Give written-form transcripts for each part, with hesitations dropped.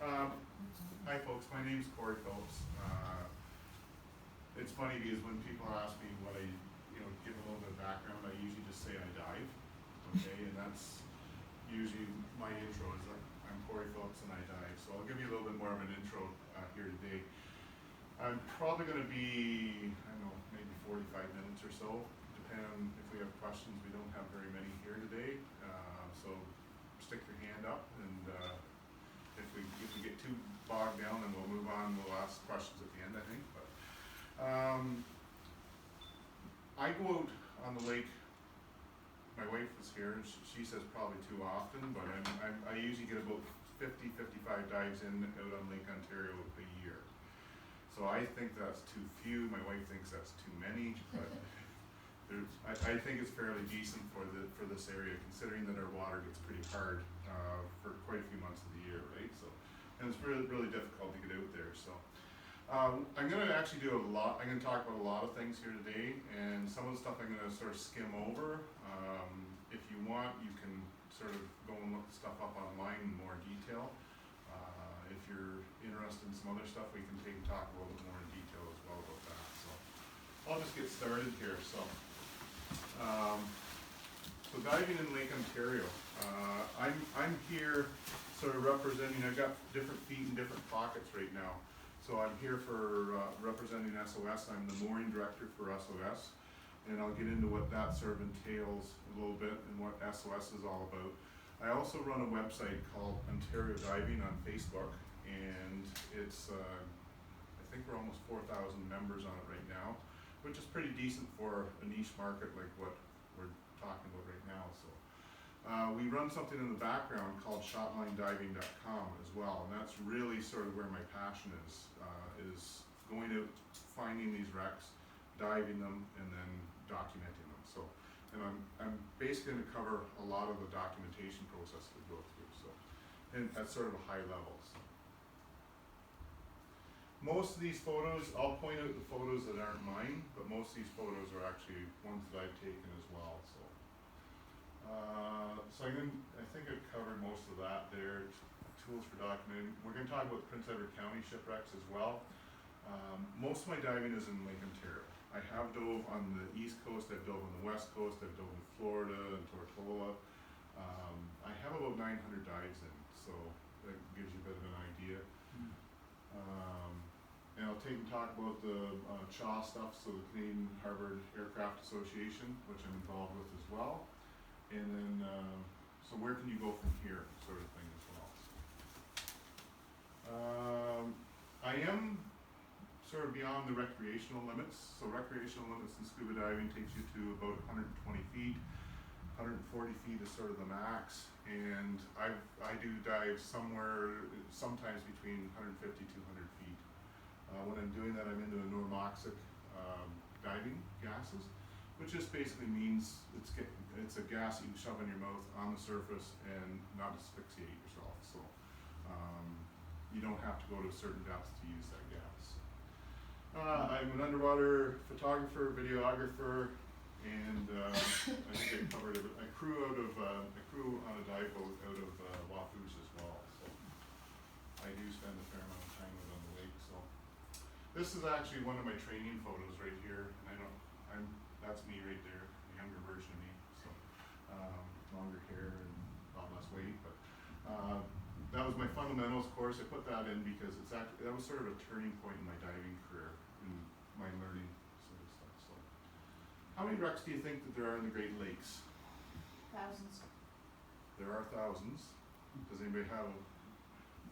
Hi folks, my name's Phillips. It's funny because when people ask me what I, give a little bit of background, I usually just say I dive, okay, and that's usually my intro is I'm Phillips and I dive. So I'll give you a little bit more of an intro here today. I'm probably going to be, I don't know, maybe 45 minutes or so, depending if we have questions. We don't have very many here today, so stick your hand up, and if we get too bogged down, then we'll move on. We'll ask questions at the end, I think. But I go out on the lake. My wife is here, and she says probably too often, but I usually get about 50, 55 dives in out on Lake Ontario a year. So I think that's too few. My wife thinks that's too many, but I think it's fairly decent for this area, considering that our water gets pretty hard for quite a few months of the year, right? So, and it's really difficult to get out there. So I'm going to actually do a lot. I'm going to talk about a lot of things here today, and some of the stuff I'm going to sort of skim over. If you want, you can sort of go and look the stuff up online in more detail. If you're interested in some other stuff, we can talk a little bit more in detail as well about that. So I'll just get started here. So diving in Lake Ontario. I'm here sort of representing. I've got different feet in different pockets right now. So I'm here for representing SOS. I'm the mooring director for SOS, and I'll get into what that sort of entails a little bit and what SOS is all about. I also run a website called Ontario Diving on Facebook, and it's I think we're almost 4,000 members on it right now, which is pretty decent for a niche market like what we're talking about right now. So we run something in the background called shotlinediving.com as well, and that's really sort of where my passion is going out, finding these wrecks, diving them, and then documenting them. So, and I'm basically going to cover a lot of the documentation process we go through. So, and at sort of a high level. So. Most of these photos, I'll point out the photos that aren't mine, but most of these photos are actually ones that I've taken as well. So, I think I've covered most of that there. Tools for documenting. We're going to talk about Prince Edward County shipwrecks as well. Most of my diving is in Lake Ontario. I have dove on the East Coast, I've dove on the West Coast, I've dove in Florida and Tortola. I have about 900 dives in, so that gives you a bit of an idea. And I'll talk about the CHA stuff, so the Canadian Harbour Aircraft Association, which I'm involved with as well. And then, so where can you go from here, sort of thing as well. I am sort of beyond the recreational limits. So recreational limits in scuba diving takes you to about 120 feet. 140 feet is sort of the max, and I do dive sometimes between 150 200 feet. When I'm doing that, I'm into a normoxic diving gases, which just basically means it's a gas that you shove in your mouth on the surface and not asphyxiate yourself. So you don't have to go to a certain depth to use that gas. I'm an underwater photographer, videographer, and I think I covered it. I crew on a dive boat out of Wafoos as well. So I do spend a fair amount of time out on the lake. So this is actually one of my training photos right here, and that's me right there, a younger version of me. So longer hair and a lot less weight, but that was my fundamentals course. I put that in because that was sort of a turning point in my diving career, in my learning sort of stuff. So, how many wrecks do you think that there are in the Great Lakes? Thousands. There are thousands. Does anybody have?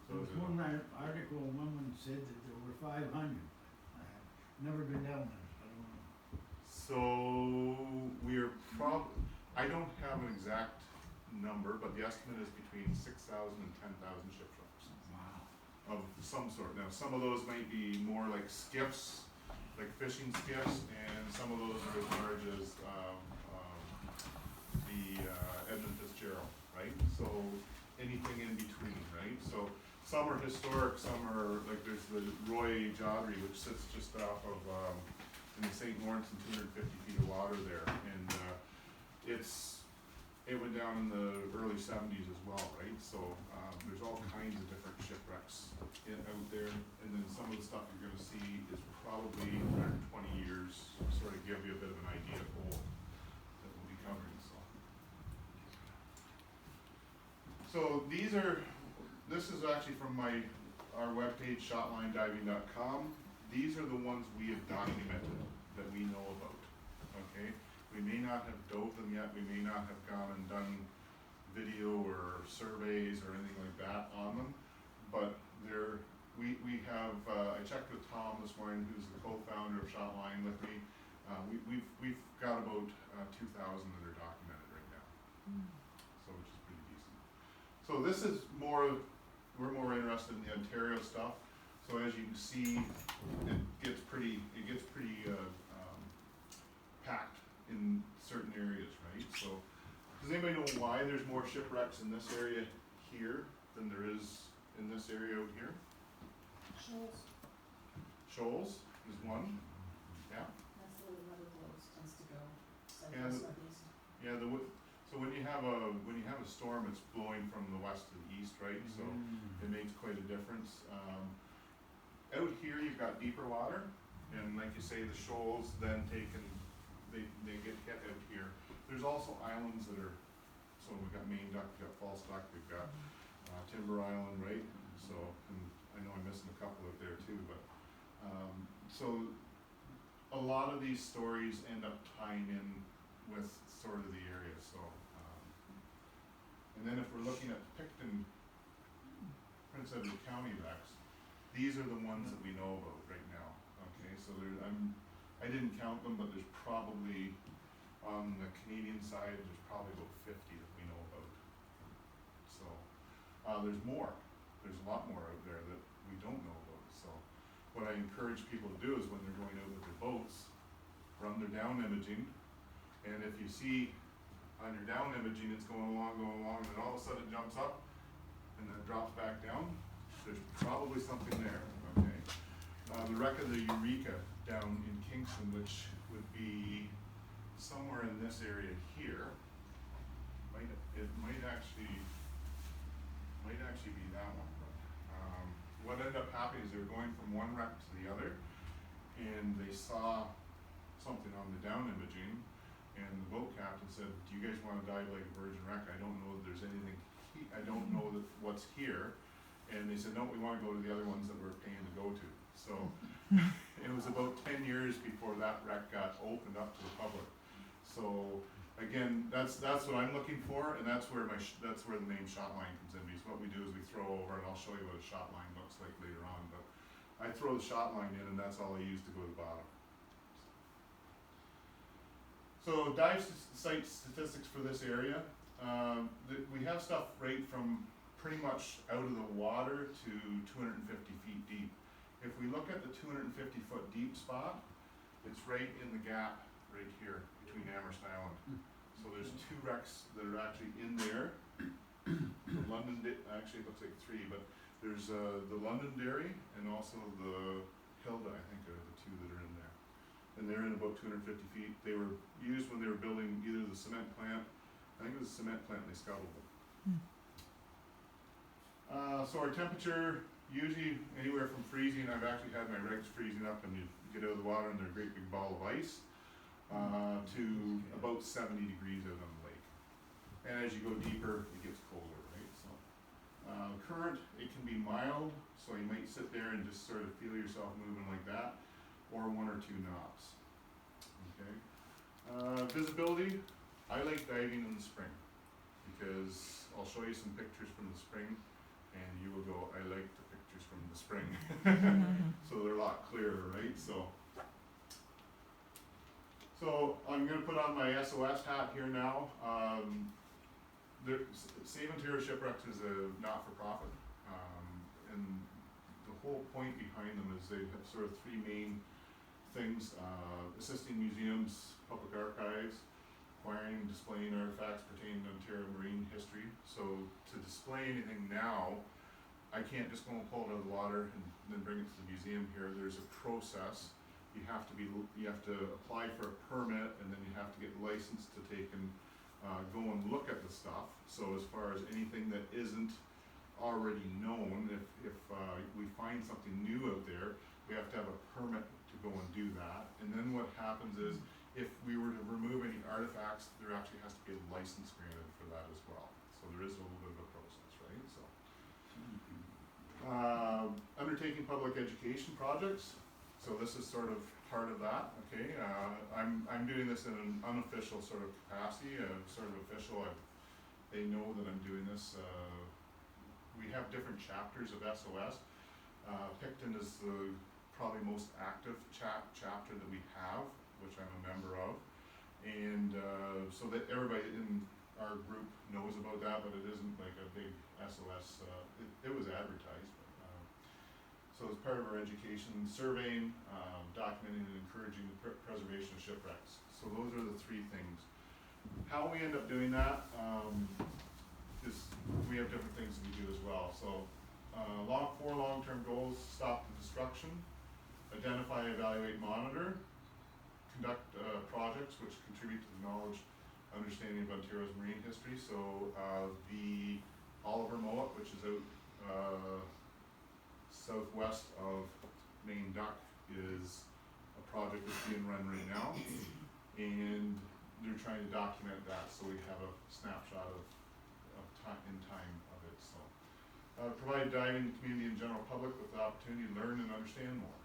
There was one article, a woman said that there were 500. I've never been down there, so I don't know. So we're I don't have an exact number, but the estimate is between 6,000 and 10,000 shipwrecks. Wow. Of some sort. Now, some of those might be more like skiffs, like fishing skiffs, and some of those are as large as the Edmund Fitzgerald, right? So anything in between, right? So some are historic, some are like there's the Roy Jodry, which sits just off of in the St. Lawrence in 250 feet of water there, and it went down in the early 70s as well, right? So there's all kinds of different shipwrecks some of the stuff you're gonna see is probably 120 years, sort of give you a bit of an idea of old that we'll be covering, so. So this is actually from our webpage, shotlinediving.com. These are the ones we have documented that we know about, okay? We may not have dove them yet, we may not have gone and done video or surveys or anything like that on them, but we have, I checked with Tom this morning, who's the co-founder of Shotline with me. We've got about 2,000 that are documented right now, so which is pretty decent. So this is we're more interested in the Ontario stuff. So as you can see, it gets pretty packed in certain areas, right? So does anybody know why there's more shipwrecks in this area here than there is in this area out here? Shoals, Shoals is one, yeah. that's where the weather blows, tends to go And- southwest, southeast. Yeah, so when you have a storm, it's blowing from the west to the east, right? So it makes quite a difference. Out here, you've got deeper water, and like you say, the shoals then they get hit out here. There's also islands that are, so we've got Main Duck, we've got False Duck, we've got Timber Island, right? So, and I know I'm missing a couple out there too, but, so a lot of these stories end up tying in with sort of the area, so, and then if we're looking at Picton, Prince Edward County wrecks, these are the ones that we know about right now, okay, so I didn't count them, but there's probably, on the Canadian side, there's probably about 50 that we know about. So, there's a lot more out there that we don't know about, so what I encourage people to do is when they're going out with their boats, run their down imaging, and if you see on your down imaging, it's going along, and then all of a sudden it jumps up, and then it drops back down, there's probably something there, okay? The wreck of the Eureka down in Kingston, which would be somewhere in this area here, it might actually be that one, but, what ended up happening is they were going from one wreck to the other, and they saw something on the down imaging, and the boat captain said, do you guys wanna dive like a virgin wreck? I don't know that there's anything, I don't know that what's here. And they said, no, we wanna go to the other ones that we're paying to go to. So, it was about 10 years before that wreck got opened up to the public. So, again, that's what I'm looking for, and that's where the name Shotline comes in, because what we do is we throw over, and I'll show you what a shotline looks like later on, but I throw the shotline in, and that's all I use to go to the bottom. So dive site statistics for this area, we have stuff right from pretty much out of the water to 250 feet deep. If we look at the 250 foot deep spot, it's right in the gap right here between Amherst Island. So there's two wrecks that are actually in there. The London, actually it looks like three, but there's the Londonderry and also the Hilda, I think are the two that are in there. And they're in about 250 feet. They were used when they were building either the cement plant, I think it was a cement plant, and they scuttled them. So our temperature, usually anywhere from freezing, I've actually had my regs freezing up and you get out of the water and they're a great big ball of ice, to about 70 degrees out on the lake. And as you go deeper, it gets colder, right? So, current, it can be mild, so you might sit there and just sort of feel yourself moving like that, or 1 or 2 knots, okay? Visibility, I like diving in the spring, because I'll show you some pictures from the spring, and you will go, I like the pictures from the spring. So they're a lot clearer, right? So I'm gonna put on my SOS hat here now. Save Ontario Shipwrecks is a not-for-profit, and the whole point behind them is they have sort of 3 main things, assisting museums, public archives, acquiring and displaying artifacts pertaining to Ontario marine history. So to display anything now, I can't just go and pull it out of the water and then bring it to the museum here. There's a process. You have to apply for a permit, and then you have to get licensed to take and go and look at the stuff. So as far as anything that isn't already known, if we find find something new out there, we have to have a permit to go and do that. And then what happens is, if we were to remove any artifacts, there actually has to be a license granted for that as well. So there is a little bit of a process, right? So, undertaking public education projects. So this is sort of part of that, okay? I'm doing this in an unofficial sort of capacity, sort of official. They know that I'm doing this. We have different chapters of SOS. Picton is the probably most active chapter that we have, which I'm a member of. And so that everybody in our group knows about that, but it isn't like a big SOS. It was advertised. So as part of our education, surveying, documenting and encouraging the preservation of shipwrecks. So those are the three things. How we end up doing that, is we have different things that we do as well. So four long-term goals: stop the destruction, identify, evaluate, monitor, conduct projects which contribute to the knowledge, understanding of Ontario's marine history. So the Oliver Mowat, which is out southwest of Main Duck, is a project that's being run right now, and they're trying to document that so we have a snapshot of time of it. So provide diving community and general public with the opportunity to learn and understand more.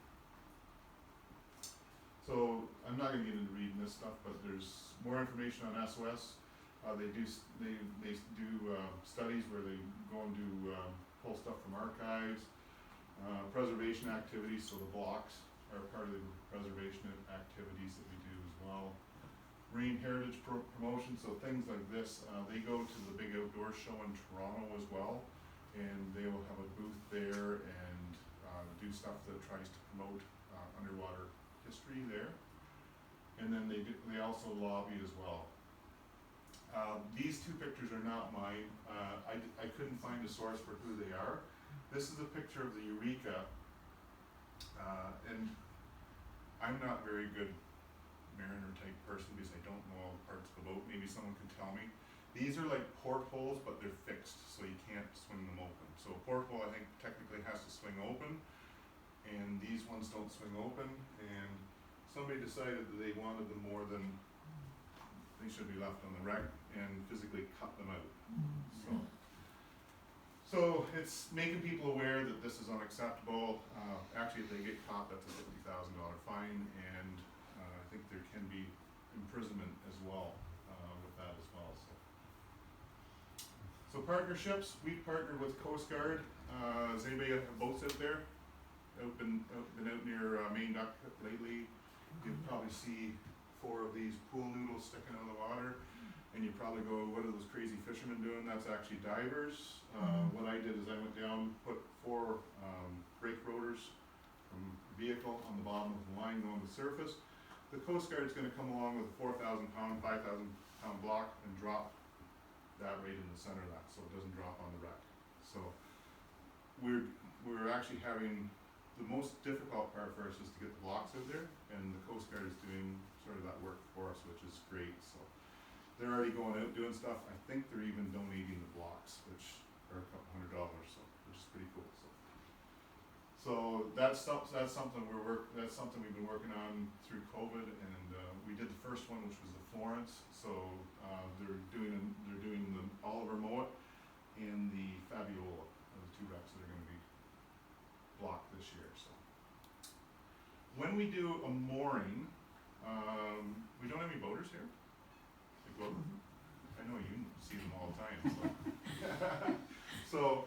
So I'm not going to get into reading this stuff, but there's more information on SOS. They do studies where they go and do pull stuff from archives. Preservation activities, so the blocks are part of the preservation activities that we do as well. Marine heritage promotion, so things like this, they go to the big outdoor show in Toronto as well, and they will have a booth there and do stuff that tries to promote underwater history there. And then they also lobby as well. These two pictures are not mine. I couldn't find a source for who they are. This is a picture of the Eureka, and I'm not very good mariner type person because I don't know all the parts of the boat. Maybe someone can tell me. These are like portholes, but they're fixed, so you can't swing them open. So a porthole, I think, technically has to swing open, and these ones don't swing open, and somebody decided that they wanted them more than they should be left on the wreck and physically cut them out. So it's making people aware that this is unacceptable. Actually, if they get caught, that's a $50,000 fine, and I think there can be imprisonment as well with that as well. So partnerships, we've partnered with Coast Guard. Does anybody have boats out there? Been out near Main Duck lately. You'll probably see 4 of these pool noodles sticking out of the water. And you probably go, what are those crazy fishermen doing? That's actually divers. What I did is I went down, put 4 brake rotors from the vehicle on the bottom of the line going to the surface. The Coast Guard is going to come along with a 4,000 pound, 5,000 pound block and drop that right in the center of that, so it doesn't drop on the wreck. So we're actually having, the most difficult part for us is to get the blocks out there, and the Coast Guard is doing sort of that work for us, which is great. So they're already going out doing stuff. I think they're even donating the blocks, which are $200, so which is pretty cool. So that's something we've been working on through COVID, and we did the first one, which was the Florence. So they're doing the Oliver Mowat and the Fabiola, are the 2 wrecks that are going to be blocked this year. So when we do a mooring, we don't have any boaters here. I know you see them all the time. So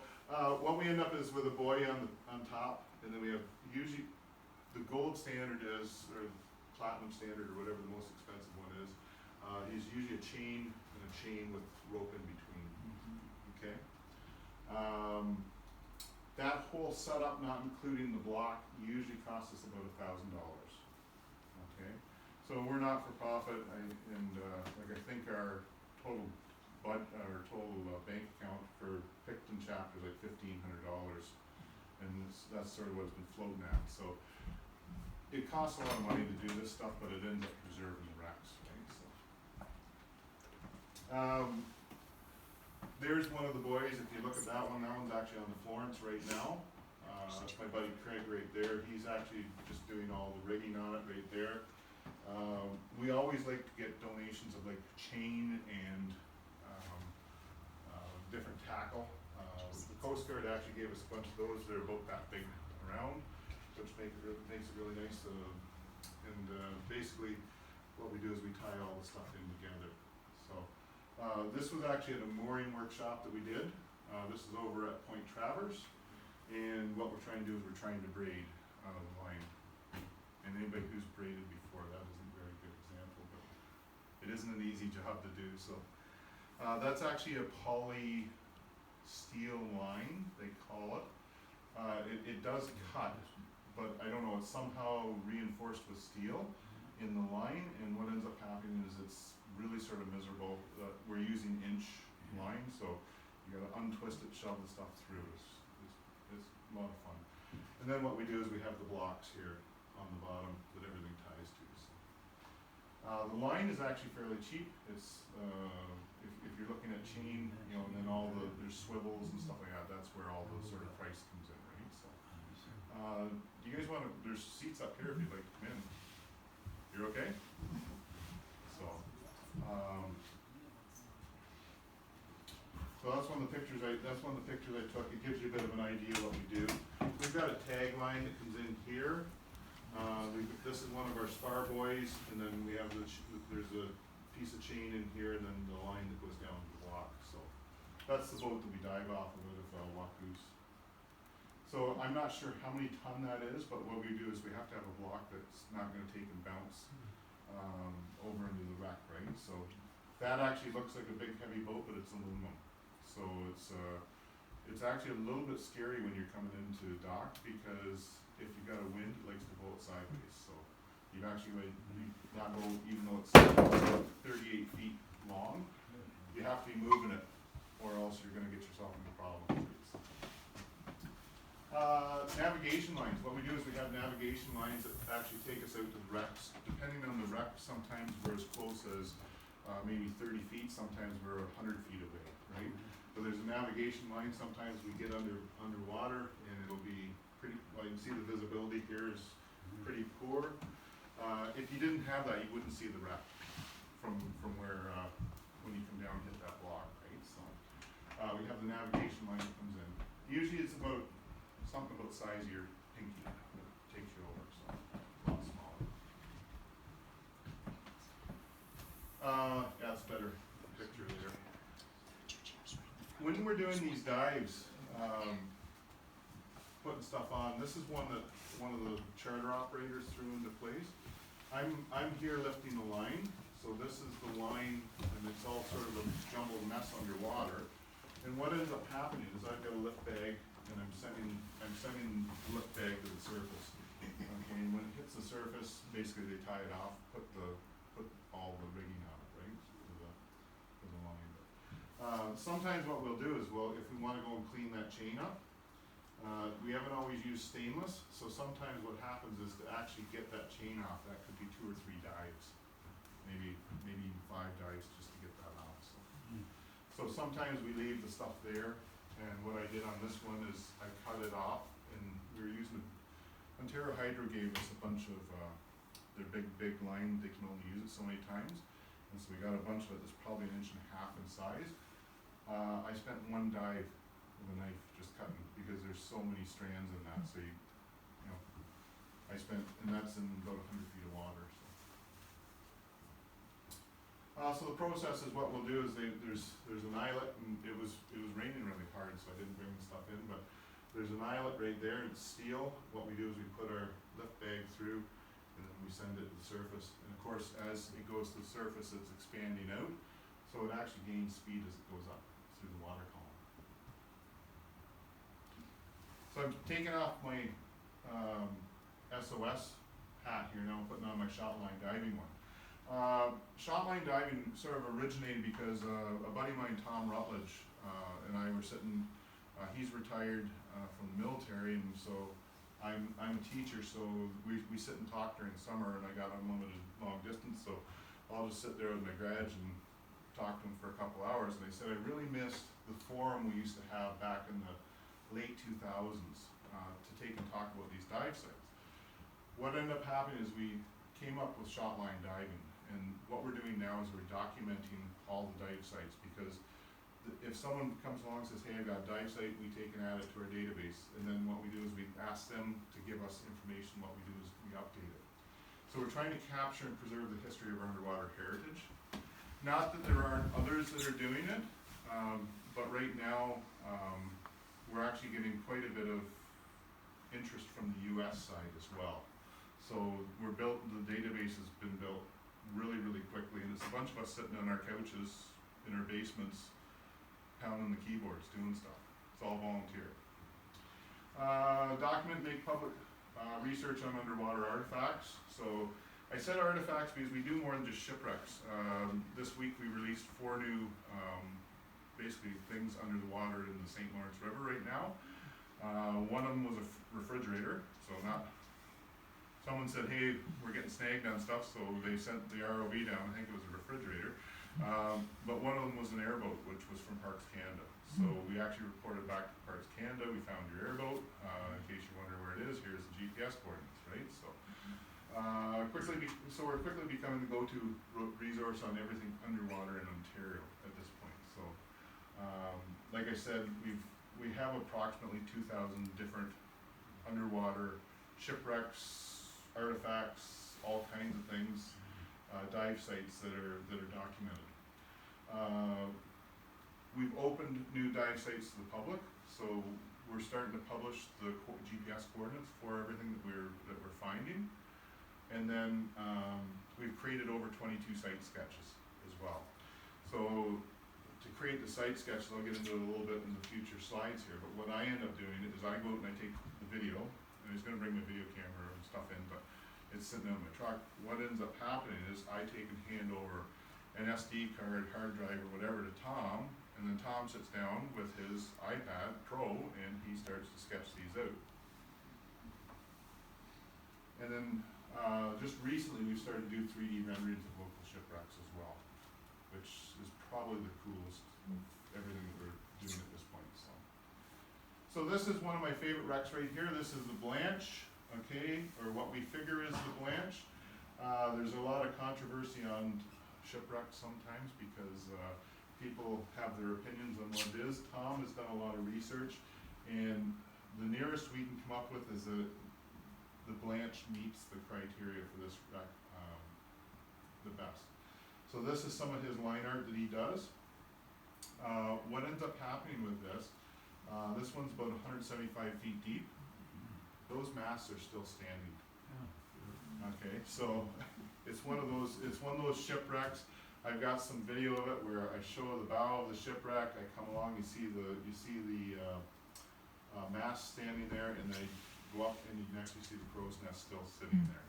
what we end up is with a buoy on top, and then we have usually the gold standard is, or platinum standard, or whatever the most expensive one is usually a chain and a chain with rope in between. Okay. That whole setup, not including the block, usually costs us about $1,000. Okay. So we're not for profit, I think our total bank account for Picton chapter is like $1,500, and that's sort of what it's been floating at. So it costs a lot of money to do this stuff, but it ends up preserving the wrecks, right? So there's one of the buoys. If you look at that one's actually on the Florence right now. It's my buddy buddy Craig right there, he's actually just doing all the rigging on it right there. We always like to get donations of like chain and different tackle. The Coast Guard actually gave us a bunch of those, they're about that big around, which makes it really nice. Basically what we do is we tie all the stuff in together. So this was actually at a mooring workshop that we did. This is over at Point Traverse, and what we're trying to do is we're trying to braid the line. And anybody who's braided before, that isn't a very good example, but it isn't an easy job to do. So that's actually a poly steel line, they call it. It does cut, but I don't know, it's somehow reinforced with steel in the line, and what ends up happening is it's really sort of miserable. We're using inch line, so you gotta untwist it, shove the stuff through. It's a lot of fun. And then what we do is we have the blocks here on the bottom that everything ties to. So. The line is actually fairly cheap. It's if you're looking at chain, you know, and then there's swivels and stuff like that. That's where all the sort of price comes in, right? So, do you guys want to? There's seats up here if you'd like to come in. You're okay? So, so that's one of the pictures I took. It gives you a bit of an idea of what we do. We've got a tagline that comes in here. This is one of our spar buoys, and then we have there's a piece of chain in here, and then the line that goes down the block. So that's the boat that we dive off of it, Wacoos. So I'm not sure how many ton that is, but what we do is we have to have a block that's not going to take and bounce over into the wreck, right? So that actually looks like a big heavy boat, but it's aluminum. So it's actually a little bit scary when you're coming into dock, because if you've got a wind, it likes to blow it sideways. So you've actually that boat, even though it's 38 feet long, you have to be moving it, or else you're going to get yourself into problems. Navigation lines. What we do is we have navigation lines that actually take us out to the wrecks. Depending on the wreck, sometimes we're as close as maybe 30 feet, sometimes we're 100 feet away, right? So there's a navigation line. Sometimes we get underwater, and it'll be pretty, well, you can see the visibility here is pretty poor. If you didn't have that, you wouldn't see the wreck from where, when you come down and hit that block, right? So we have the navigation line that comes in. Usually it's about something about the size of your pinky that takes you over, so a lot smaller. Yeah, it's a better picture there. When we're doing these dives, putting stuff on, this is one of the charter operators threw into place. I'm here lifting the line, so this is the line, and it's all sort of a jumbled mess underwater. And what ends up happening is I've got a lift bag, and I'm sending the lift bag to the surface. Okay, and when it hits the surface, basically they tie it off, put all the rigging on it, right, for the line. Sometimes what we'll do is, if we want to go and clean that chain up, we haven't always used stainless, so sometimes what happens is to actually get that chain off, that could be 2 or 3 dives, maybe even 5 dives just to get that off. So sometimes we leave the stuff there, and what I did on this one is I cut it off, and we were using Ontario Hydro gave us a bunch of their big line. They can only use it so many times, and so we got a bunch of it that's probably 1.5 inches in size. I spent 1 dive with a knife just cutting, because there's so many strands in that. So and that's in about 100 feet of water. So the process is, what we'll do is there's an eyelet, and it was raining really hard, so I didn't bring the stuff in, but there's an eyelet right there, and it's steel. What we do is we put our lift bag through, and then we send it to the surface. And of course, as it goes to the surface, it's expanding out, so it actually gains speed as it goes up through the water column. So I'm taking off my SOS hat here now, putting on my shot line diving one. Shot line diving sort of originated because a buddy of mine, Tom Rutledge, and I were sitting, he's retired from the military, and so I'm a teacher, so we sit and talk during summer, and I got unlimited long distance, so I'll just sit there with my garage and talk to him for a couple hours. And I said I really missed the forum we used to have back in the late 2000s to take and talk about these dive sites. What ended up happening is we came up with shot line diving, and what we're doing now is we're documenting all the dive sites, because if someone comes along and says, hey, I've got a dive site, we take and add it to our database, and then what we do is we ask them to give us information. What we do is we update it. So we're trying to capture and preserve the history of our underwater heritage. Not that there aren't others that are doing it, but right now, we're actually getting quite a bit of interest from the US side as well. So the database has been built really, really quickly, and it's a bunch of us sitting on our couches in our basements, pounding the keyboards, doing stuff. It's all volunteer. Document, make public research on underwater artifacts. So I said artifacts because we do more than just shipwrecks. This week we released 4 new basically things under the water in the St. Lawrence River right now. One of them was a refrigerator, so someone said, hey, we're getting snagged on stuff, so they sent the ROV down. I think it was a refrigerator. But one of them was an airboat, which was from Parks Canada. So we actually reported back to Parks Canada, we found your airboat. In case you wonder where it is, here's the GPS coordinates, right? So we're quickly becoming the go-to resource on everything underwater in Ontario at this point. So like I said, we have approximately 2,000 different underwater shipwrecks, artifacts, all kinds of things, dive sites that are documented. We've opened new dive sites to the public, so we're starting to publish the GPS coordinates for everything that we're finding, and then we've created over 22 site sketches as well. So to create the site sketches, I'll get into it a little bit in the future slides here, but what I end up doing is I go out and I take the video, and I was going to bring my video camera and stuff in, but it's sitting on my truck. What ends up happening is I take and hand over an SD card, hard drive, or whatever to Tom, and then Tom sits down with his iPad Pro and he starts to sketch these out. And then just recently we've started to do 3D renderings of local shipwrecks as well, which is probably the coolest of everything that we're doing at this point. So this is one of my favorite wrecks right here. This is the Blanche, okay, or what we figure is the Blanche. There's a lot of controversy on shipwrecks sometimes because people have their opinions on what it is. Tom has done a lot of research, and the nearest we can come up with is that the Blanche meets the criteria for this wreck the best. So this is some of his line art that he does. What ends up happening with this one's about 175 feet deep. Those masts are still standing. Okay, so it's one of those shipwrecks. I've got some video of it where I show the bow of the shipwreck. I come along, you see the mast standing there, and they go up and you can actually see the crow's nest still sitting there.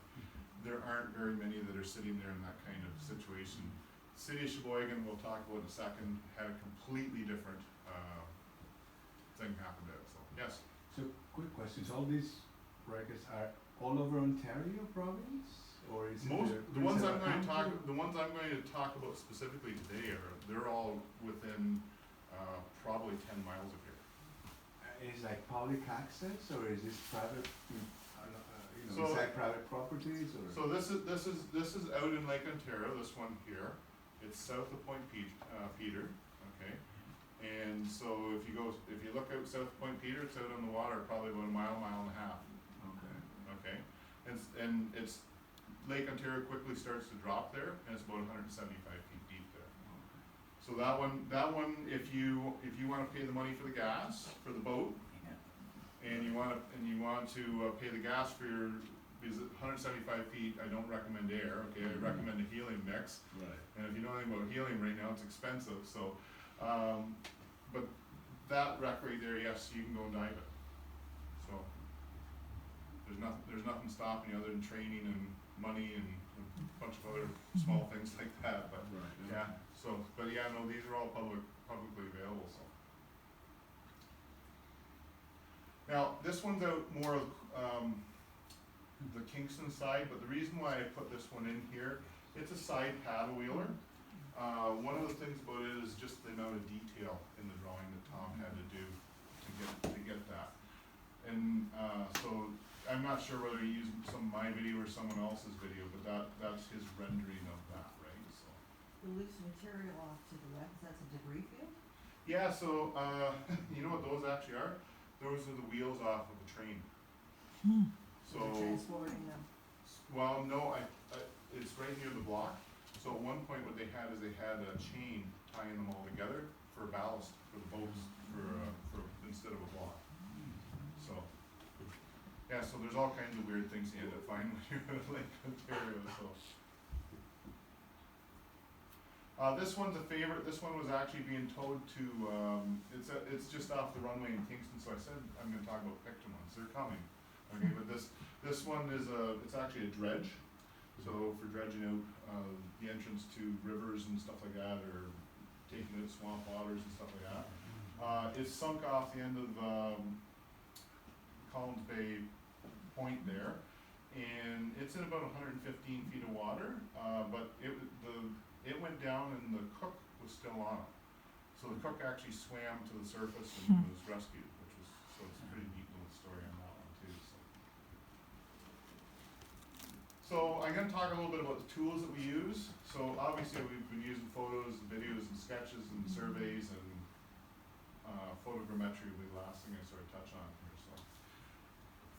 There aren't very many that are sitting there in that kind of situation. City of Sheboygan, we'll talk about in a second, had a completely different thing happen to it. So yes. So quick questions. All these records are all over Ontario province? Or is the ones I'm going to talk about specifically today they're all within probably 10 miles of here. Is like public access, or is this private? So, is that private properties, or? So this is out in Lake Ontario. This one here, it's south of Point Peter. Okay, and so if you look out south of Point Peter, it's out on the water probably about a mile and a half. Okay, and it's Lake Ontario quickly starts to drop there, and it's about 175 feet deep there. So that one, if you want to pay the money for the gas for the boat, and you want to pay the gas for because 175 feet, I don't recommend air. Okay, I recommend a helium mix. Right. And if you know anything about helium right now, it's expensive. So, but that wreck right there, yes, you can go and dive it. So there's nothing stopping you other than training and money and a bunch of other small things like that, but yeah. So, but yeah, no, these are all publicly available. So now this one's out more the Kingston side, but the reason why I put this one in here, it's a side paddle wheeler. One of the things about it is just the amount of detail in the drawing that Tom had to do to get that, and so I'm not sure whether he used some of my video or someone else's video, but that's his rendering of that, right, so. Release material off to the west, that's a debris field? Yeah, so, you know what those actually are? Those are the wheels off of the train. So, They're transporting them. well, no, it's right near the block. So at one point what they had is they had a chain tying them all together for ballast for the boats for instead of a block. So, yeah, so there's all kinds of weird things you end up finding when you're in Lake Ontario, so. This one's a favorite. This one was actually being towed to, it's just off the runway in Kingston, so I said I'm gonna talk about Picton ones. They're coming. Okay, but this one is it's actually a dredge. So for dredging out, the entrance to rivers and stuff like that, or taking out swamp waters and stuff like that. It's sunk off the end of, Collins Bay Point there, and it's in about 115 feet of water, but it went down and the cook was still on it. So the cook actually swam to the surface and was rescued, so it's a pretty neat little story on that one too, so. So I'm gonna talk a little bit about the tools that we use. So obviously we've been using photos, videos, and sketches, and surveys, and photogrammetry will be the last thing I sort of touch on here, so.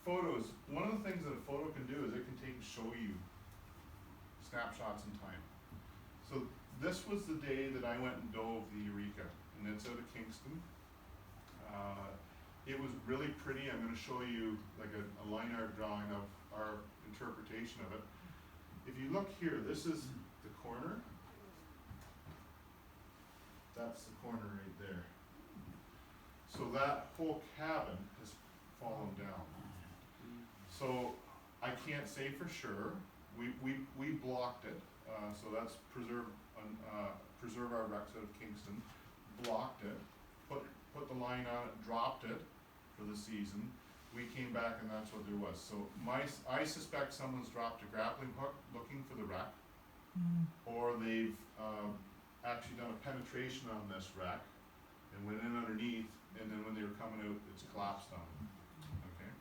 Photos, one of the things that a photo can do is it can take and show you snapshots in time. So this was the day that I went and dove the Eureka, and it's out of Kingston. It was really pretty. I'm gonna show you like a line art drawing of our interpretation of it. If you look here, this is the corner. That's the corner right there. So that whole cabin has fallen down. So I can't say for sure. We blocked it. So that's preserve our wrecks out of Kingston. Blocked it, put the line on it, dropped it for the season. We came back and that's what there was. So I suspect someone's dropped a grappling hook looking for the wreck, or they've actually done a penetration on this wreck and went in underneath, and then when they were coming out, it's collapsed on them. Okay.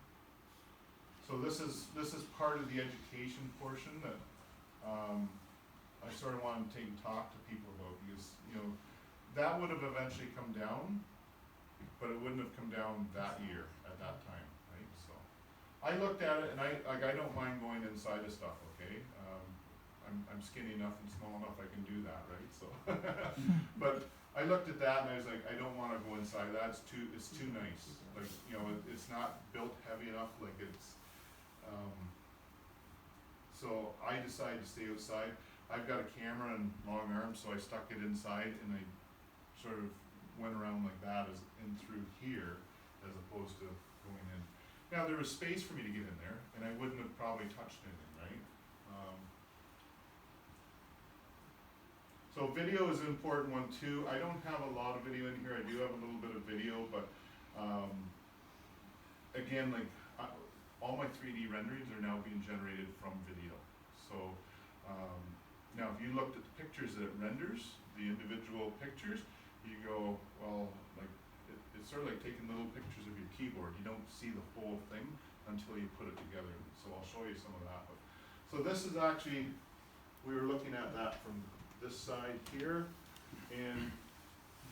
So this is part of the education portion that I sort of wanted to take and talk to people about, because that would have eventually come down, but it wouldn't have come down that year at that time, right? So I looked at it and I don't mind going inside of stuff, okay? I'm skinny enough and small enough I can do that, right? So but I looked at that and I was like, I don't want to go inside that. It's too nice. Like, it's not built heavy enough. Like it's so I decided to stay outside. I've got a camera and long arms, so I stuck it inside and I sort of went around like that in through here, as opposed to going in. Now there was space for me to get in there, and I wouldn't have probably touched anything, right? So video is an important one too. I don't have a lot of video in here. I do have a little bit of video, but again, like all my 3D renderings are now being generated from video. So now if you looked at the pictures that it renders, the individual pictures, you go, well, like it's sort of like taking little pictures of your keyboard. You don't see the whole thing until you put it together. So I'll show you some of that. But, so this is actually, we were looking at that from this side here, and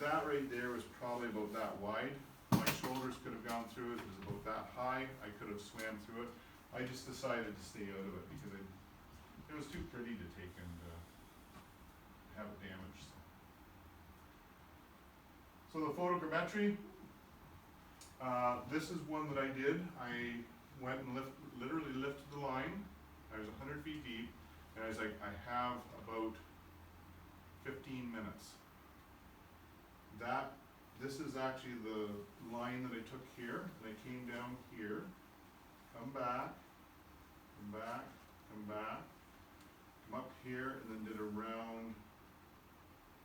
that right there was probably about that wide. My shoulders could have gone through it. It was about that high. I could have swam through it. I just decided to stay out of it because it was too pretty to take and have it damaged. So the photogrammetry, this is one that I did. I went and literally lifted the line. I was 100 feet deep, and I was like, I have about 15 minutes. This is actually the line that I took here, and I came down here, come back, come back, come back, come up here, and then did a round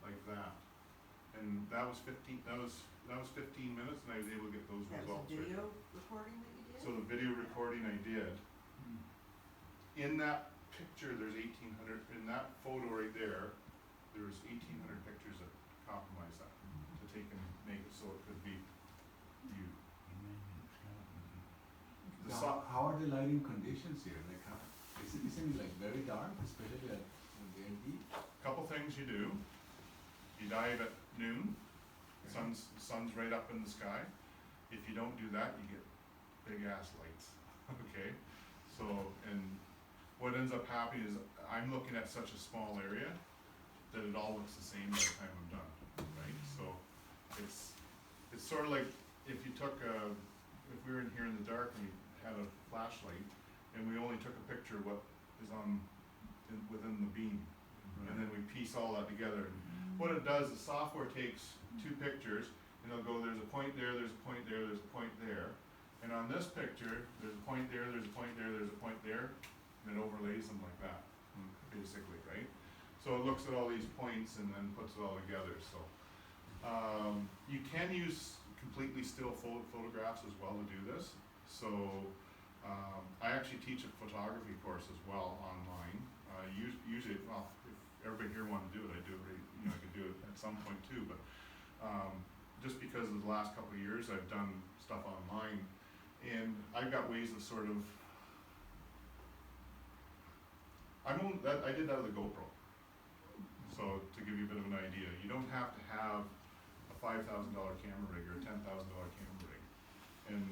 like that. And that was 15 minutes, and I was able to get those That results. was a video right. recording that you did? So the video recording I did. In that picture, there's 1,800, in that photo right there, there was 1,800 pictures that compromise that, to take and make it so it could be viewed. So how are the lighting conditions here? Like how, isn't it like very dark, especially at when they're deep? Couple things you do. You dive at noon, sun's right up in the sky. If you don't do that, you get big ass lights, okay? So, and what ends up happening is I'm looking at such a small area that it all looks the same by the time I'm done, right? So, it's sort of like if you took if we were in here in the dark and we had a flashlight and we only took a picture of what is within the beam, and then we piece all that together. What it does, the software takes two pictures and it'll go, there's a point there, there's a point there, there's a point there. And on this picture, there's a point there, there's a point there, there's a point there, and it overlays them like that, basically, right? So it looks at all these points and then puts it all together, so. You can use completely still photographs as well to do this. So, I actually teach a photography course as well online. Usually, well, if everybody here wanted to do it, I could do it at some point too, but, just because of the last couple of years, I've done stuff online, and I've got ways of sort of, I did that with a GoPro. So to give you a bit of an idea, you don't have to have a $5,000 camera rig or a $10,000 camera rig. And,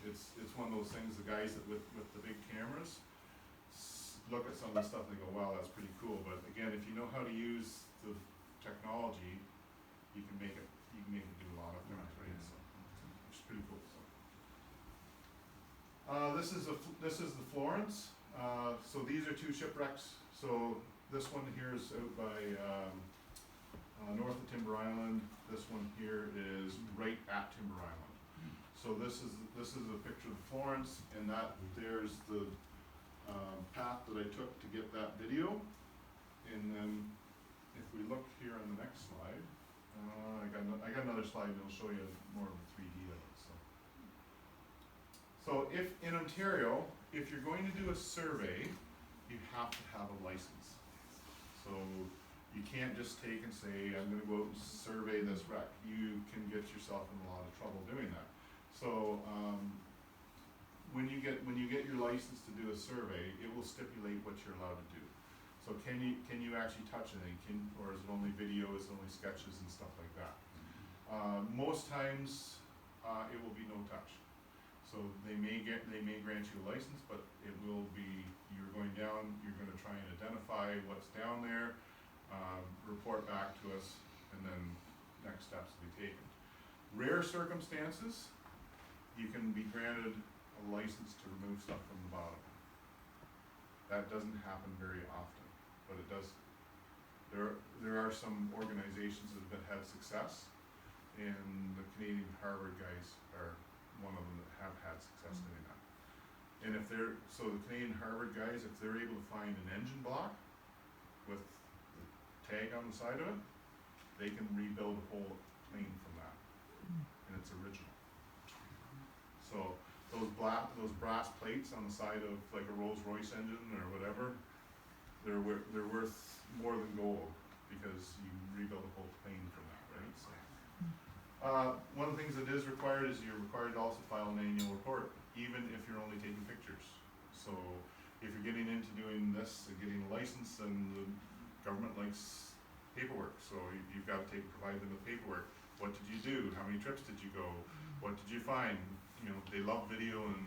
it's one of those things, the guys with the big cameras, look at some of the stuff and they go, wow, that's pretty cool. But again, if you know how to use the technology, you can make it do a lot of things, right? So, which is pretty cool. So, this is the Florence. So these are two shipwrecks. So this one here is out by north of Timber Island. This one here is right at Timber Island. So this is a picture of the Florence, and there's the path that I took to get that video. And then if we look here on the next slide, I got another slide that'll show you more of the 3D of it. So if in Ontario, if you're going to do a survey, you have to have a license. So you can't just take and say, I'm gonna go out and survey this wreck. You can get yourself in a lot of trouble doing that. So when you get your license to do a survey, it will stipulate what you're allowed to do. So can you actually touch anything, or is it only video, is it only sketches and stuff like that? Most times, it will be no touch. So they may grant you a license, but it will be, you're going down, you're gonna try and identify what's down there, report back to us, and then next steps will be taken. Rare circumstances, you can be granted a license to remove stuff from the bottom. That doesn't happen very often, but it does. There are some organizations that have had success, and the Canadian Harvard guys are one of them that have had success doing that. And the Canadian Harvard guys, if they're able to find an engine block with the tag on the side of it, they can rebuild a whole plane from that, and it's original. So those brass plates on the side of like a Rolls-Royce engine or whatever, they're worth more than gold, because you rebuild a whole plane from that, right? So, one of the things that is required is you're required to also file an annual report, even if you're only taking pictures. So if you're getting into doing this, getting a license, and the government likes paperwork, so you've got to provide them with paperwork. What did you do? How many trips did you go? What did you find? They love video and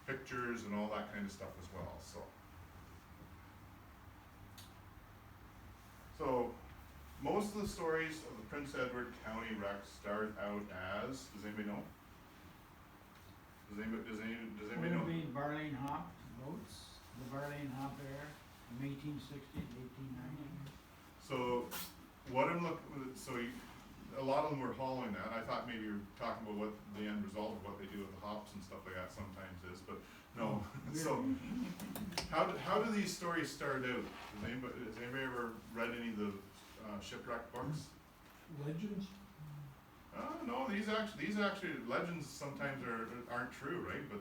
pictures and all that kind of stuff as well. So most of the stories of the Prince Edward County wreck start out as, does anybody know? Does anybody know? Would it be Barlane Hop boats, the Barlane Hop Air from 1860 to 1890? So what I'm a lot of them were hauling that. I thought maybe you were talking about what the end result of what they do with the hops and stuff like that sometimes is, but no. So how do these stories start out? Has anybody ever read any of the shipwreck books? Legends? No, these actually legends sometimes aren't true, right? But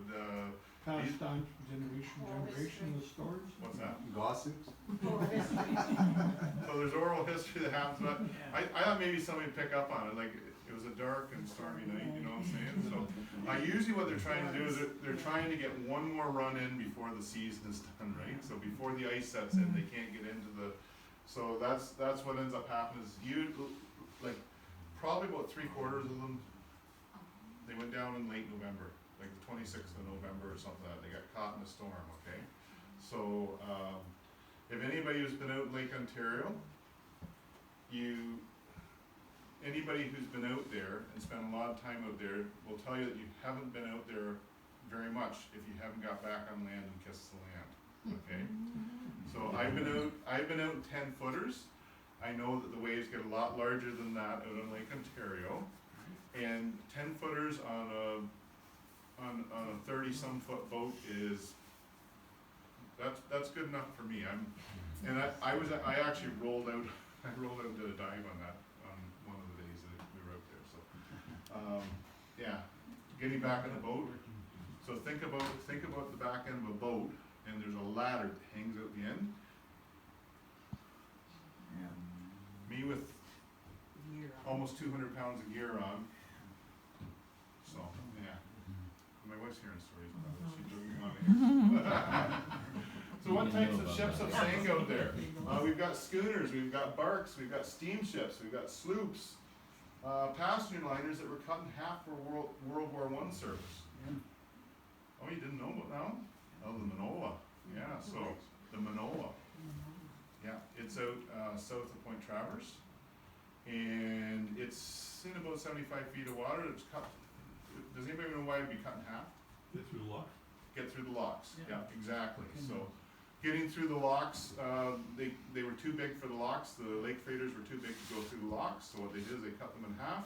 Passed on generation the stories? what's that? Gossips? So there's oral history that happens, but I thought maybe somebody would pick up on it. Like it was a a dark and stormy night, you know what I'm saying? So, usually what they're trying to do is they're trying to get one more run in before the season is done, right? So before the ice sets in, they can't get into the, so that's what ends up happening is like, probably about 3/4 of them, they went down in late November, like the 26th of November or something like that, they got caught in a storm, okay? So, if anybody who's been out in Lake Ontario, anybody who's been out there and spent a lot of time out there will tell you that you haven't been out there very much if you haven't got back on land and kissed the land, okay? So I've been out in 10-footers. I know that the waves get a lot larger than that out on Lake Ontario. And 10-footers on a 30-some foot boat is, that's good enough for me. I actually rolled out and did a dive on that on one of the days that we were out there, so. Yeah, getting back on the boat, so think about the back end of a boat, and there's a ladder that hangs out the end. Yeah. Me with Year. almost 200 pounds of gear on, so, yeah. My wife's hearing stories about it, she doesn't want to hear. So what types of ships have sank out there? We've got schooners, we've got barks, we've got steamships, we've got sloops, passenger liners that were cut in half for World War I service. Yeah. Oh, you didn't know about that one? Oh, the Manola, yeah, so, the Manola. Yeah, it's out south of Point Traverse, and it's in about 75 feet of water. It's cut. Does anybody know why it'd be cut in half? Get through the lock. Get through the locks. Yeah. Yeah, exactly. Okay. So, getting through the locks, they were too big for the locks. The lake freighters were too big to go through the locks. So what they did is they cut them in half.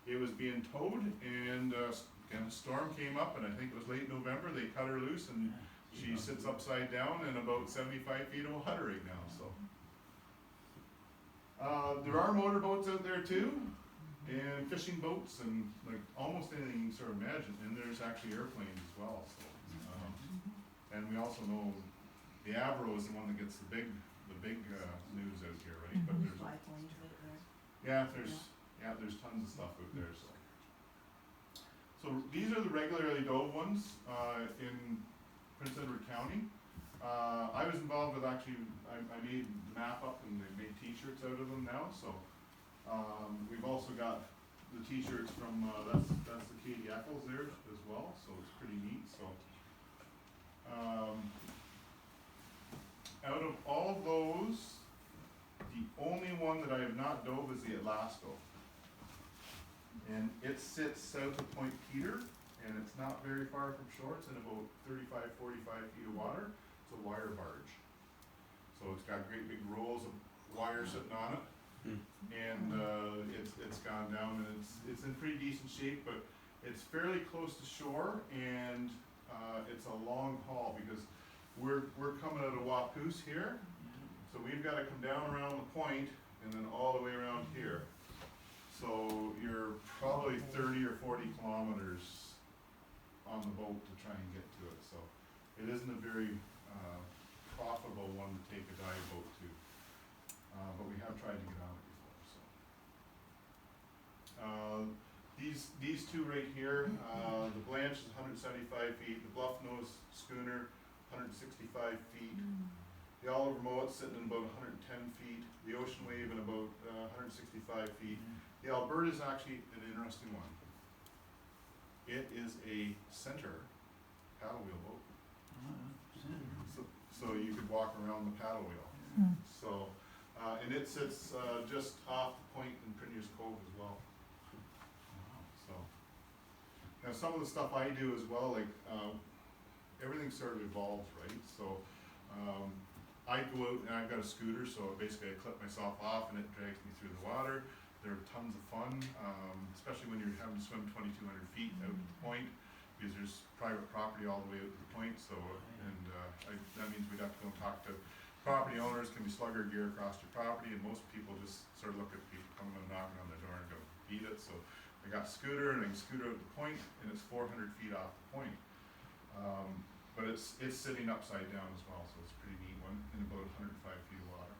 It was being towed, and again, a storm came up, and I think it was late November. They cut her loose, and she sits upside down in about 75 feet of water right now. So. There are motorboats out there too, and fishing boats, and like almost anything you can sort of imagine. And there's actually airplanes as well. So, and we also know the Avro is the one that gets the big news out here, right? But there's Fly planes right there. there's tons of stuff out there. So these are the regularly dove ones in Prince Edward County. I was involved with actually, I made the map up and they made t-shirts out of them now, so, we've also got the t-shirts from, that's the Katie Eccles there as well, so it's pretty neat, so. Out of all of those, the only one that I have not dove is the Atlasco. And it sits south of Point Peter, and it's not very far from shore, it's in about 35, 45 feet of water. It's a wire barge. So it's got great big rolls of wire sitting on it. And it's gone down, and it's in pretty decent shape, but it's fairly close to shore, and it's a long haul because we're coming out of Wapoose here, so we've got to come down around the point and then all the way around here. So you're probably 30 or 40 kilometers on the boat to try and get to it. So it isn't a very profitable one to take a dive boat to, but we have tried to get on it before. So these two right here, the Blanche is 175 feet, the Bluff Nose schooner 165 feet, the Oliver Mowat sitting in about 110 feet, the Ocean Wave in about 165 feet. The Alberta is actually an interesting one. It is a center paddle wheel boat. So you could walk around the paddle wheel. So, and it sits just off the point in Premier's Cove as well. So, now some of the stuff I do as well, like everything sort of evolves, right? So, I go out and I've got a scooter, so basically I clip myself off and it drags me through the water. They're tons of fun, especially when you're having to swim 2,200 feet out to the point, because there's private property all the way out to the point. So, and that means we'd have to go and talk to property owners. Can we slug our gear across your property? And most people just sort of look at people coming and knocking on their door and go, beat it. So I got a scooter, and I can scoot out to the point, and it's 400 feet off the point. But it's sitting upside down as well, so it's a pretty neat one in about 105 feet of water.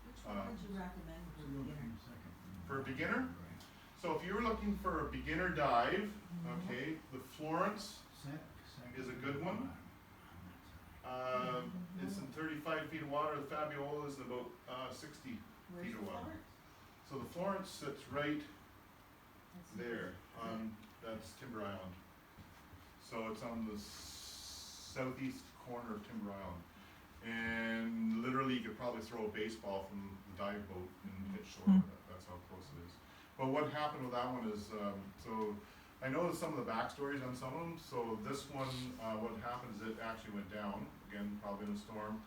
Which one would you recommend for beginner? For a beginner, So if you were looking for a beginner dive, okay, the Florence is a good one. It's in 35 feet of water. The Fabiola is about 60 Where's feet the of water. Florence? So the Florence sits right That's there interesting. on, that's Timber Island. So it's on the southeast corner of Timber Island. And literally you could probably throw a baseball from the dive boat and hit shore. That's how close it is. But what happened with that one is, so I know some of the backstories on some of them. So this one, what happened is it actually went down, again, probably in a storm.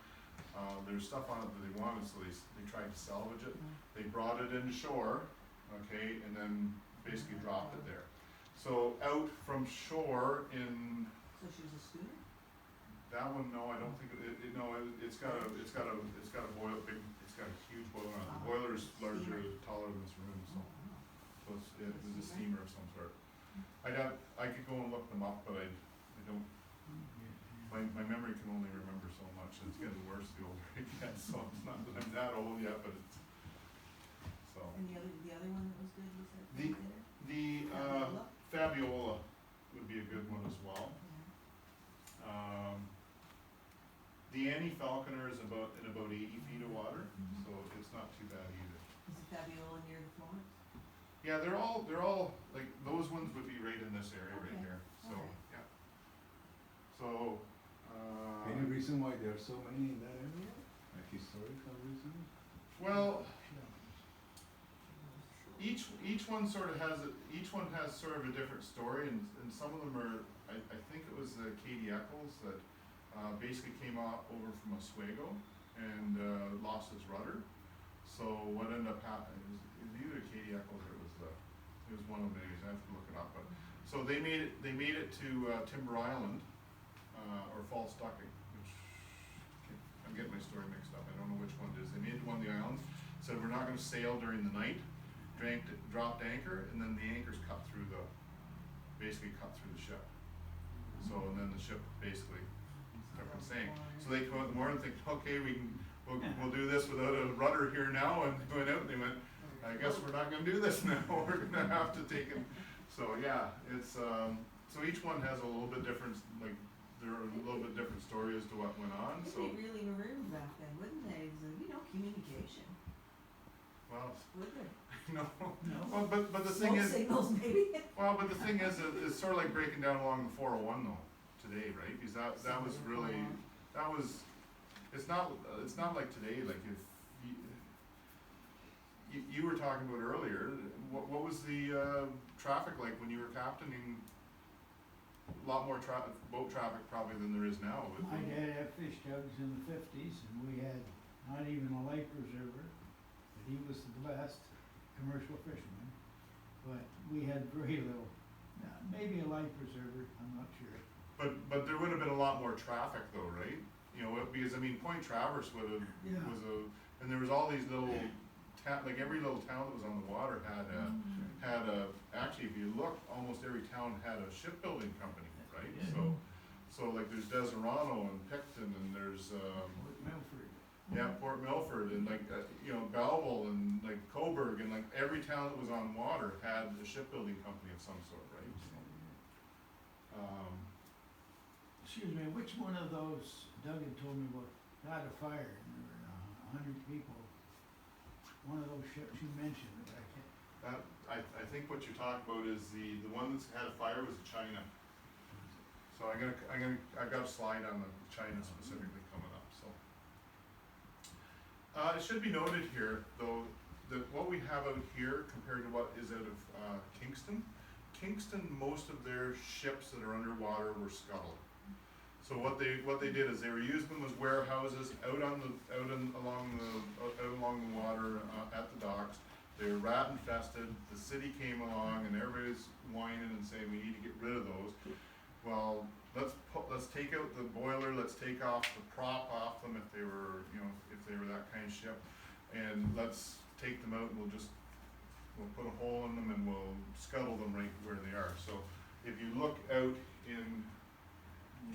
There's stuff on it that they wanted, so they tried to salvage it. They brought it into shore, okay, and then basically dropped it there. So out from shore in So she was a schooner? that one, no, I don't think it's got a boil, it's got a huge boiler on it. The boiler is larger, taller than this room, so it was a steamer of some sort. I could go and look them up, but I don't. My memory can only remember so much. It's getting worse the older I get, so it's not that I'm that old yet, but it's so. And the other one that was good, you said? The- Theater? The Fabiola would be a good one as well. Yeah. The Annie Falconer is in about 80 feet of water, so it's not too bad either. Is the Fabiola near the Florence? Yeah, they're all like those ones would be right in this area right Okay, here. So alright. yeah. So Any reason why there are so many in that area? Like historical reasons? well, each one sort of has sort of a different story, and some of them are. I think it was Katie Eccles that basically came over from Oswego and lost his rudder. So what ended up happening is either Katie Eccles or it was one of them. I have to look it up, but so they made it to Timber Island or False Ducking, which I'm getting my story mixed up. I don't know which one it is. They made it to one of the islands. Said we're not going to sail during the night. Dropped anchor, and then the anchors basically cut through the ship. So and then the ship basically took and sank. So they come out in the morning and think, okay, we'll do this without a rudder here now, and went out and they went, I guess we're not gonna do this now, we're gonna have to take it. So yeah, it's, so each one has a little bit different, like, there are a little bit different story as to what went on, They'd so. be really marooned back then, wouldn't they? Communication, Well, would they? no, No. well, but the thing Smoke is, signals maybe? well, but the thing is, it's sort of like breaking down along the 401 though, today, right? Because that was really, it's not like today, like if you were talking about earlier, what was the traffic like when you were captaining? A lot more boat traffic probably than there is now. My dad had fish tugs in the 50s, and we had not even a life preserver, but he was the best commercial fisherman. But we had very little, maybe a life preserver, I'm not sure. But there would have been a lot more traffic though, right? You know, because I mean, Point Traverse was and there was all these little like every little town that was on the water had actually, if you look, almost every town had a shipbuilding company, right? Yeah. So like there's Deserano and Picton, and there's Port Milford. Port Milford, and like Belleville and like Coburg, and like every town that was on water had a shipbuilding company of some sort, right? So, Excuse me, which one of those, Doug had told me about, got a fire, and there were 100 people. One of those ships you mentioned, but I can't. I think what you're talking about is the one that's had a fire was China. So I've got a slide on the China specifically coming up, so. It should be noted here, though, that what we have out here compared to what is out of Kingston, most of their ships that are underwater were scuttled. So what they did is they were using them as warehouses along the water at the docks. They were rat infested. The city came along and everybody's whining and saying we need to get rid of those. Well, let's take out the boiler. Let's take off the prop off them if they were that kind of ship, and let's take them out and we'll put a hole in them and we'll scuttle them right where they are. So if you look out in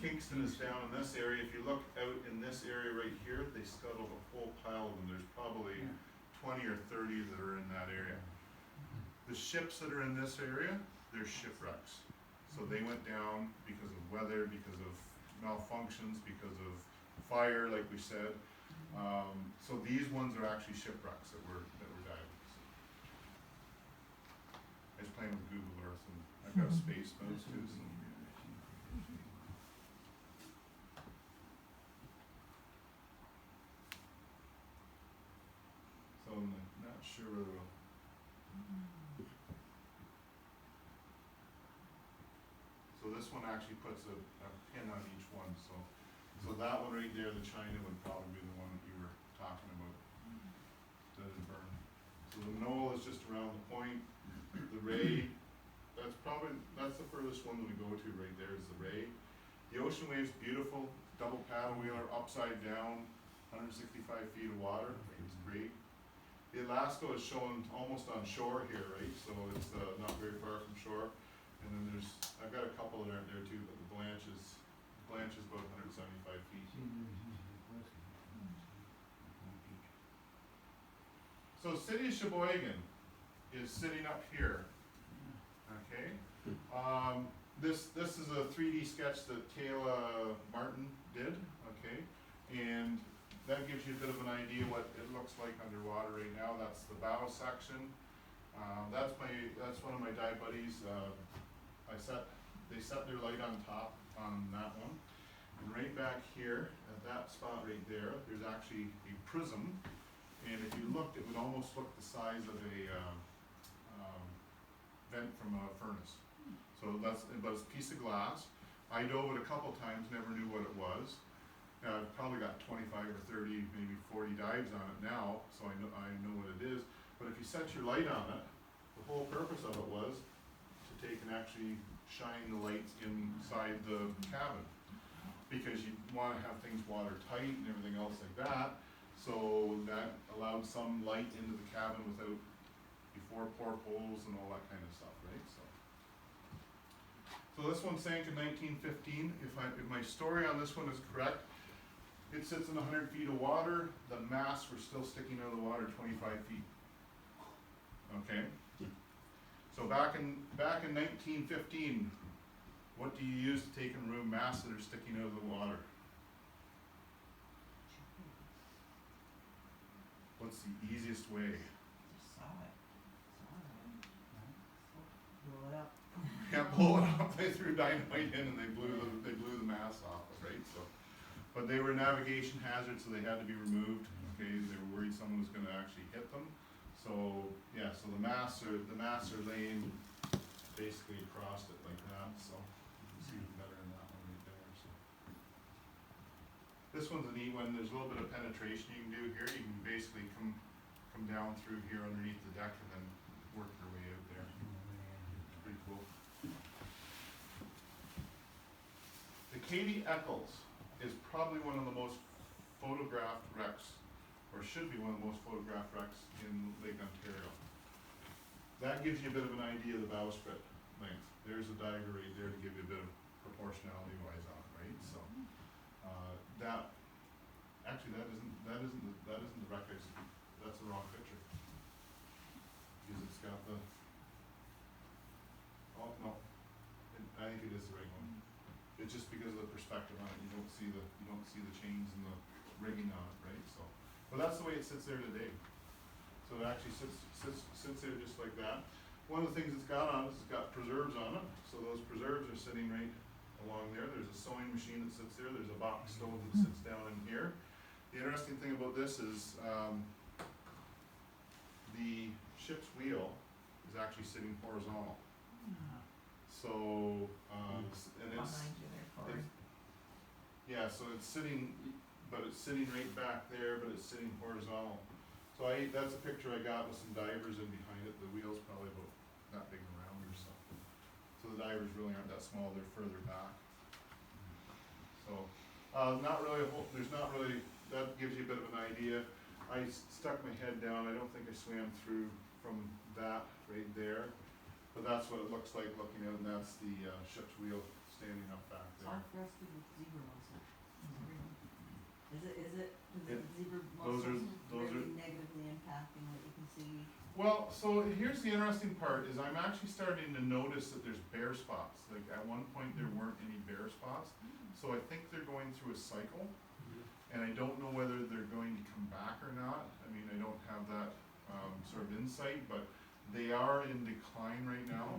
Kingston is down in this area. If you look out in this area right here, they scuttled a whole pile of them. There's probably 20 or 30 that are in that area. The ships that are in this area, they're shipwrecks. So they went down because of weather, because of malfunctions, because of fire, like we said. So these ones are actually shipwrecks that were diving. I was playing with Google Earth and I've got a space mouse This too, would so. be interesting. So I'm not sure whether we'll. So this one actually puts a pin on each one, so that one right there, the China would probably be the one that you were talking about. Doesn't burn. So the knoll is just around the point. The ray, that's the furthest one that we go to right there is the ray. The ocean wave's beautiful, double paddle wheeler, upside down, 165 feet of water, it's great. The Alaska is shown almost on shore here, right, so it's not very far from shore. And then I've got a couple that aren't there too, but the Blanche is about 175 feet. See, there's usually a question. So City of Sheboygan is sitting up here, okay? This is a 3D sketch that Kayla Martin did, okay? And that gives you a bit of an idea what it looks like underwater right now. That's the bow section. That's one of my dive buddies. They set their light on top on that one. And right back here, at that spot right there, there's actually a prism. And if you looked, it would almost look the size of a vent from a furnace. So but it's a piece of glass. I dove it a couple times, never knew what it was. Now I've probably got 25 or 30, maybe 40 dives on it now, so I know what it is. But if you set your light on it, the whole purpose of it was to take and actually shine the lights inside the cabin. Because you wanna have things watertight and everything else like that. So that allowed some light into the cabin before portholes and all that kind of stuff, right? So this one sank in 1915. If my story on this one is correct, it sits in 100 feet of water. The masts were still sticking out of the water 25 feet. Okay. So back in 1915, what do you use to take and remove masts that are sticking out of the water? What's the easiest way? Just saw it. Blow it up. Yeah, blow it up. They threw dynamite in and they blew the mast off, right? So, but they were navigation hazards, so they had to be removed. Okay, they were worried someone was going to actually hit them. So yeah, so the masts are laying basically across it like that. So you can see better in that one right there. So this one's a neat one. There's a little bit of penetration you can do here. You can basically come down through here underneath the deck and then work your way out there. Pretty cool. The Katie Eccles is probably one of the most photographed wrecks, or should be one of the most photographed wrecks in Lake Ontario. That gives you a bit of an idea of the bowsprit length. There's a diagram right there to give you a bit of proportionality wise on it, right? So that isn't the wreck. That's the wrong picture. Because it's got the. Oh no, I think it is the right one. It's just because of the perspective on it. You don't see the chains and the rigging on it, right? So, but that's the way it sits there today. So it actually sits there just like that. One of the things it's got on it is it's got preserves on it. So those preserves are sitting right along there. There's a sewing machine that sits there. There's a box stove that sits down in here. The interesting thing about this is the ship's wheel is actually sitting horizontal. So and it's Behind you there, Corey. yeah, so it's sitting, but it's sitting right back there, but it's sitting horizontal. So that's a picture I got with some divers in behind it. The wheel's probably about that big around or so. So the divers really aren't that small, they're further back. So, that gives you a bit of an idea. I stuck my head down, I don't think I swam through from that right there. But that's what it looks like looking out, and that's the ship's wheel standing up back It's all there. frescoed with zebra mussel. Is it the zebra Those mussels are- really negatively impacting what you can see? Well, so here's the interesting part, is I'm actually starting to notice that there's bare spots. Like, at one point, there weren't any bare spots, so I think they're going through a cycle. And I don't know whether they're going to come back or not. I mean, I don't have that, sort of insight, but they are in decline right now.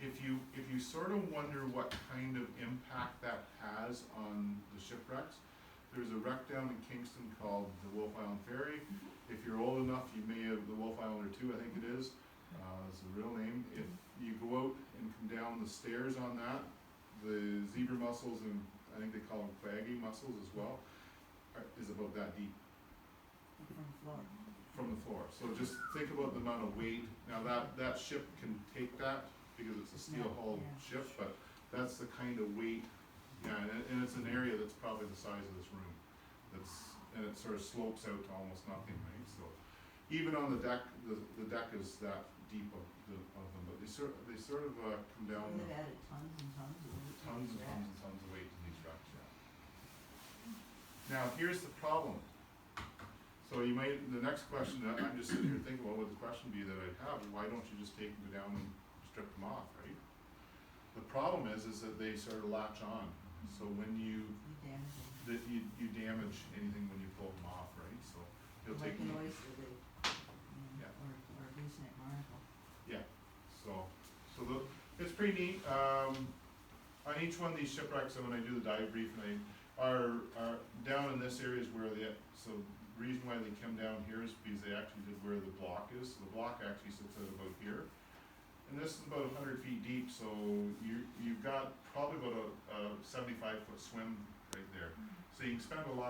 If you sort of wonder what kind of impact that has on the shipwrecks, there's a wreck down in Kingston called the Wolf Island Ferry. If you're old enough, you may have, the Wolf Islander 2, I think it is, it's the real name. If you go out and come down the stairs on that, the zebra mussels, and I think they call them quaggy mussels as well, is about that deep From the floor. from the floor. So just think about the amount of weight. Now that ship can take that because it's a steel hulled Yeah. ship, but that's the kind of weight. Yeah, and it's an area that's probably the size of this room. And it sort of slopes out to almost nothing, right? So even on the deck, the deck is that deep of them, but they sort of come down They've added tons and tons of weight. to tons these and tons and racks. tons of weight to these wrecks, yeah. Now, here's the problem. So the next question that I'm just sitting here thinking, what would the question be that I'd have, why don't you just take them down and strip them off, right? The problem is that they sort of latch on, so when You damage them. you damage anything when you pull them off, right? So you'll Like take. an oyster, Yeah. or a gooseneck barnacle. Yeah, so it's pretty neat. On each one of these shipwrecks, and when I do the dive brief, and are down in this area is where so the reason why they come down here is because they actually did where the block is. So the block actually sits at about here. And this is about 100 feet deep, so you've got probably about a 75-foot swim right there. So you can spend a lot